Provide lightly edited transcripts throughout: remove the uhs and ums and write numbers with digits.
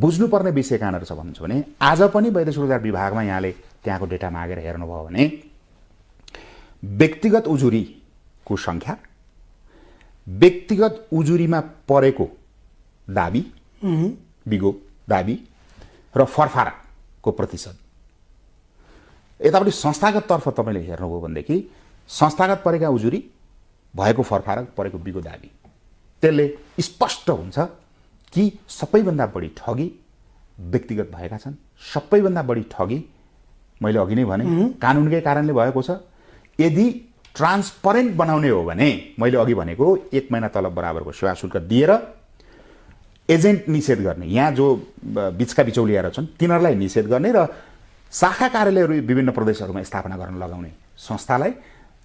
बुझ्नुपर्ने विषय कहाँनिर छ भन्नुहुन्छ भने आज पनि वैदेशिक रोजगार विभागमा यहाँले त्यहाँको डेटा मागेर हेर्नुभयो भने व्यक्तिगत उजुरीको सङ्ख्या, व्यक्तिगत उजुरीमा परेको दाबी, बिगो दाबी र फरफारको प्रतिशत, यतापट्टि संस्थागततर्फ तपाईँले हेर्नुभयो भनेदेखि संस्थागत परेका उजुरी भएको फरफारक परेको बिगो दाबी, त्यसले स्पष्ट हुन्छ कि सबैभन्दा बढी ठगी व्यक्तिगत भएका छन्। सबैभन्दा बढी ठगी मैले अघि नै भने कानुनकै कारणले भएको छ। यदि ट्रान्सपरेन्ट बनाउने हो भने मैले अघि भनेको 1 महिना तलब बराबरको सेवा शुल्क दिएर एजेन्ट निषेध गर्ने, यहाँ जो बिचका बिचौलियाहरू छन् तिनीहरूलाई निषेध गर्ने र शाखा कार्यालयहरू विभिन्न प्रदेशहरूमा स्थापना गर्न लगाउने संस्थालाई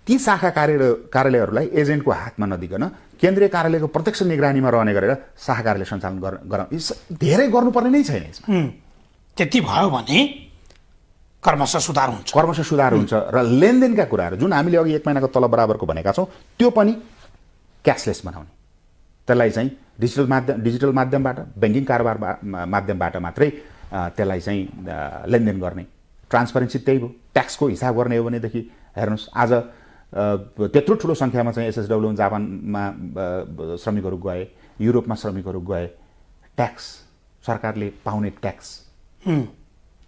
ती शाखा कार्यालयहरूलाई एजेन्टको हातमा नदिकन केन्द्रीय कार्यालयको प्रत्यक्ष निगरानीमा रहने गरेर शाखा कार्यालय सञ्चालन गराउँ। धेरै गर्नुपर्ने नै छैन यसमा। त्यति भयो भने क्रमशः सुधार हुन्छ र लेनदेनका कुराहरू जुन हामीले अघि 1 महिनाको तलब बराबरको भनेका छौँ त्यो पनि क्यासलेस बनाउने, त्यसलाई चाहिँ डिजिटल माध्यमबाट ब्याङ्किङ कारोबार माध्यमबाट मात्रै त्यसलाई चाहिँ लेनदेन गर्ने। ट्रान्सपरेन्सी त्यही भयो। ट्याक्सको हिसाब गर्ने हो भनेदेखि हेर्नुहोस् आज त्यत्रो ठुलो सङ्ख्यामा चाहिँ एसएसडब्ल्यू जापानमा श्रमिकहरू गए, युरोपमा श्रमिकहरू गए, ट्याक्स सरकारले पाउने ट्याक्स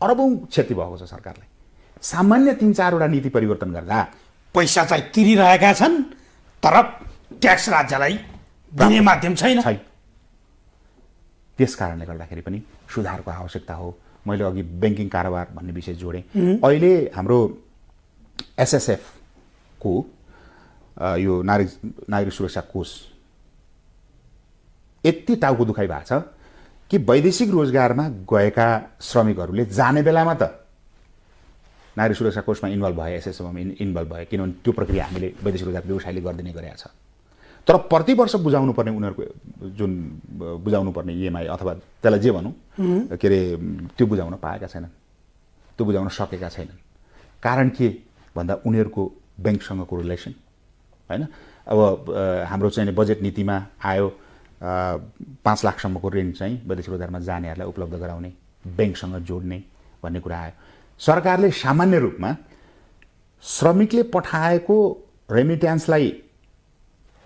अरबौँ क्षति भएको छ सरकारलाई। सामान्य 3-4 वटा नीति परिवर्तन गर्दा पैसा चाहिँ तिरिरहेका छन् तर ट्याक्स राज्यलाई दिने माध्यम छैन। त्यस कारणले गर्दाखेरि पनि सुधारको आवश्यकता हो। मैले अघि ब्याङ्किङ कारोबार भन्ने विषय जोडेँ। अहिले हाम्रो एसएसएफ को यो नागरिक सुरक्षा कोष यति टाउको दुखाइ भएको छ कि वैदेशिक रोजगारमा गएका श्रमिकहरूले जाने बेलामा त नागरिक सुरक्षा कोषमा इन्भल्भ भए, एसएसएफमा इन्भल्भ भए, किनभने त्यो प्रक्रिया हामीले वैदेशिक रोजगार व्यवसायले गरिदिने गरेका छ। तर प्रति वर्ष बुझाउनु पर्ने उनीहरूको जुन बुझाउनु पर्ने इएमआई अथवा त्यसलाई जे भनौँ के अरे त्यो बुझाउन पाएका छैनन्, त्यो बुझाउन सकेका छैनन्। कारण के भन्दा उनीहरूको ब्याङ्कसँगको रिलेसन होइन। अब हाम्रो चाहिँ बजेट नीतिमा आयो 5 लाखसम्मको ऋण चाहिँ वैदेशिक रोजगारमा जानेहरूलाई उपलब्ध गराउने, ब्याङ्कसँग जोड्ने भन्ने कुरा आयो। सरकारले सामान्य रूपमा श्रमिकले पठाएको रेमिट्यान्सलाई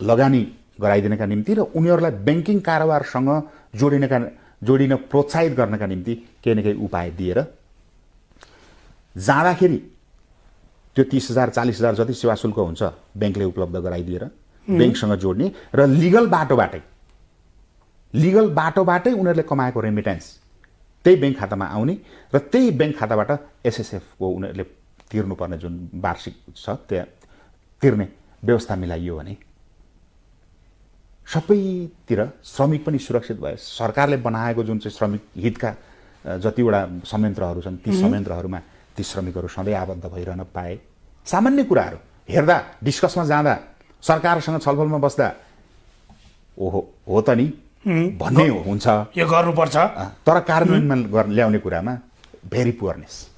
लगानी गराइदिनका निम्ति र उनीहरूलाई ब्याङ्किङ कारोबारसँग जोडिन प्रोत्साहित गर्नका निम्ति केही न केही उपाय दिएर जाँदाखेरि त्यो 30,000 40,000 जति सेवा शुल्क हुन्छ ब्याङ्कले उपलब्ध गराइदिएर ब्याङ्कसँग जोड्ने र लिगल बाटोबाटै उनीहरूले कमाएको रेमिट्यान्स त्यही ब्याङ्क खातामा आउने र त्यही ब्याङ्क खाताबाट एसएसएफको उनीहरूले तिर्नुपर्ने जुन वार्षिक छ त्यहाँ तिर्ने व्यवस्था मिलाइयो भने सबैतिर श्रमिक पनि सुरक्षित भयो। सरकारले बनाएको जुन चाहिँ श्रमिक हितका जतिवटा संयन्त्रहरू छन् ती संयन्त्रहरूमा ती श्रमिकहरू सधैँ आबद्ध भइरहन पाए। सामान्य कुराहरू हेर्दा डिस्कसमा जाँदा सरकारसँग छलफलमा बस्दा ओहो हो त नि भन्ने हुन्छ, यो गर्नुपर्छ, तर कार्यान्वयनमा ल्याउने कुरामा भेरी पुअरनेस।